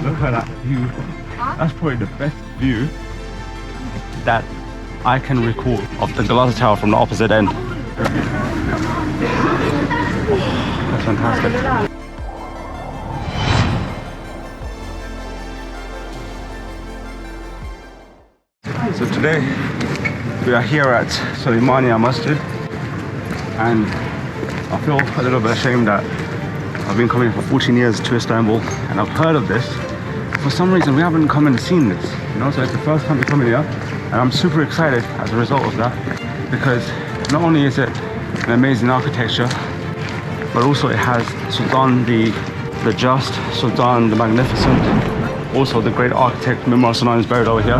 Look at that view. That's probably the best view that I can recall of the Galata Tower from the opposite end. That's fantastic. So today we are here at Suleymaniye Mosque, and I feel a little bit ashamed that I've been coming for 14 years to Istanbul and I've heard of this. For some reason we haven't come and seen this, you know, so it's the first time we're coming here and I'm super excited as a result of that, because not only is it an amazing architecture, but also it has Sultan the Just, Sultan the Magnificent, also the great architect Imran is buried over here.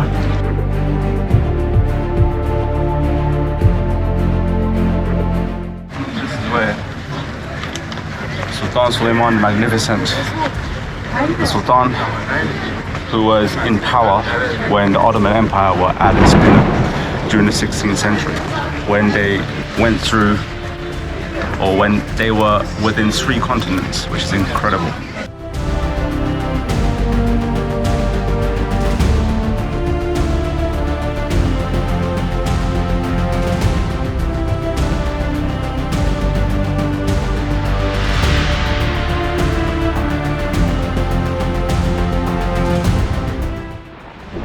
Where Sultan Suleiman Magnificent, the Sultan who was in power when the Ottoman Empire were at its pinnacle during the 16th century, when they went through, or when they were within 3 continents, which is incredible.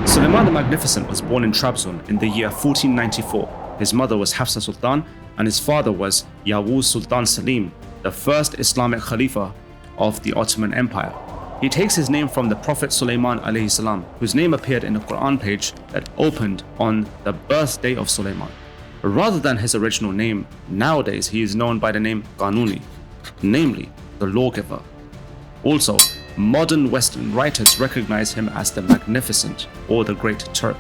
Suleiman the Magnificent was born in Trabzon in the year 1494. His mother was Hafsa Sultan and his father was Yavuz Sultan Selim, the first Islamic Khalifa of the Ottoman Empire. He takes his name from the Prophet Suleiman alayhi salam, whose name appeared in a Quran page that opened on the birthday of Suleiman. Rather than his original name, nowadays he is known by the name Kanuni, namely the lawgiver. Also, modern Western writers recognize him as the Magnificent or the Great Turk.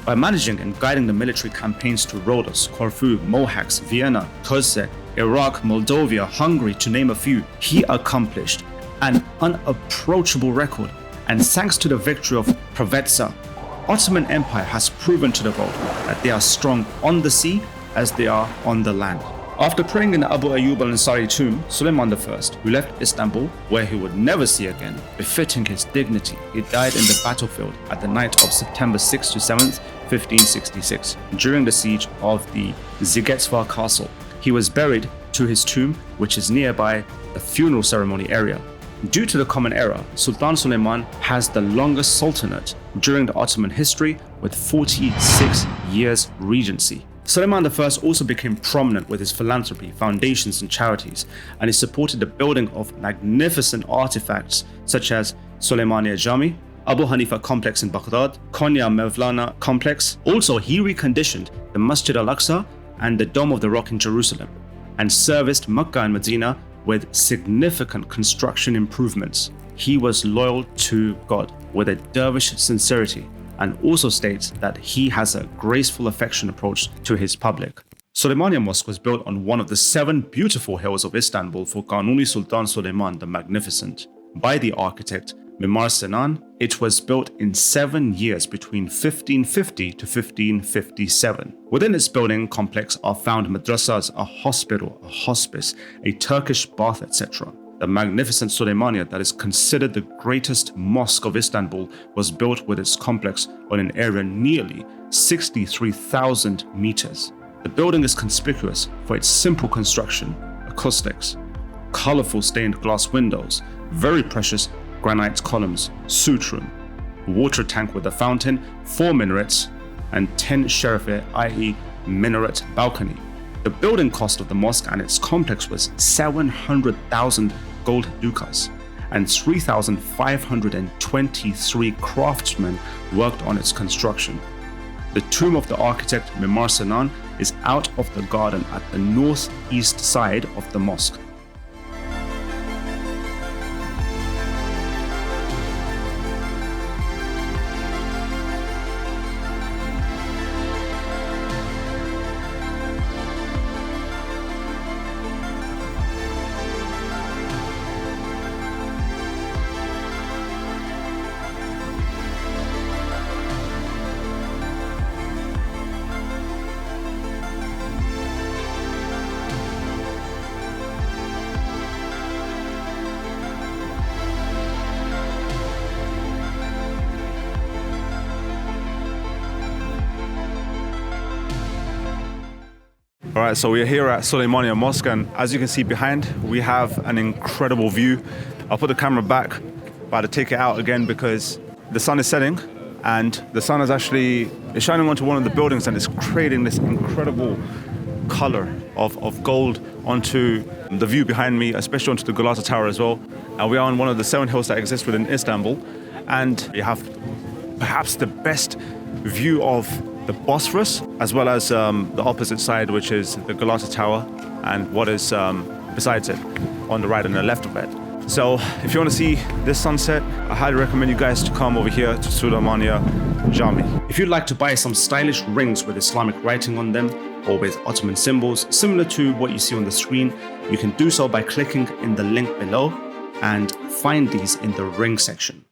By managing and guiding the military campaigns to Rhodes, Corfu, Mohacs, Vienna, Kosse, Iraq, Moldavia, Hungary, to name a few, he accomplished an unapproachable record, and thanks to the victory of Preveza, Ottoman Empire has proven to the world that they are strong on the sea as they are on the land. After praying in the Abu Ayyub al-Ansari tomb, Suleiman I, who left Istanbul, where he would never see again, befitting his dignity, he died in the battlefield at the night of September 6th to 7th, 1566, during the siege of the Zigetsvar castle. He was buried to his tomb, which is nearby the funeral ceremony area. Due to the common era, Sultan Suleiman has the longest sultanate during the Ottoman history, with 46 years regency. Suleiman I also became prominent with his philanthropy, foundations and charities, and he supported the building of magnificent artifacts such as Suleymaniye Cami, Abu Hanifa complex in Baghdad, Konya Mevlana complex. Also, he reconditioned the Masjid al-Aqsa and the Dome of the Rock in Jerusalem, and serviced Mecca and Medina with significant construction improvements. He was loyal to God with a dervish sincerity, and also states that he has a graceful affection approach to his public. Suleymaniye Mosque was built on one of the 7 beautiful hills of Istanbul for Kanuni Sultan Suleiman the Magnificent by the architect Mimar Sinan. It was built in 7 years between 1550 to 1557. Within its building complex are found madrasas, a hospital, a hospice, a Turkish bath, etc. The magnificent Suleymaniye, that is considered the greatest mosque of Istanbul, was built with its complex on an area nearly 63,000 meters. The building is conspicuous for its simple construction, acoustics, colorful stained glass windows, very precious granite columns, suite room, water tank with a fountain, 4 minarets, and 10 sharafe, i.e. minaret balcony. The building cost of the mosque and its complex was 700,000 gold ducats, and 3,523 craftsmen worked on its construction. The tomb of the architect Mimar Sinan is out of the garden at the northeast side of the mosque. Alright, so we're here at Suleymaniye Mosque, and as you can see behind, we have an incredible view. I'll put the camera back, but to take it out again because the sun is setting and the sun is shining onto one of the buildings and it's creating this incredible color of gold onto the view behind me, especially onto the Galata Tower as well. And we are on one of the 7 hills that exist within Istanbul, and we have perhaps the best view of the Bosphorous, as well as the opposite side, which is the Galata Tower and what is besides it on the right and the left of it. So if you want to see this sunset, I highly recommend you guys to come over here to Suleymaniye Cami. If you'd like to buy some stylish rings with Islamic writing on them or with Ottoman symbols similar to what you see on the screen, you can do so by clicking in the link below and find these in the ring section.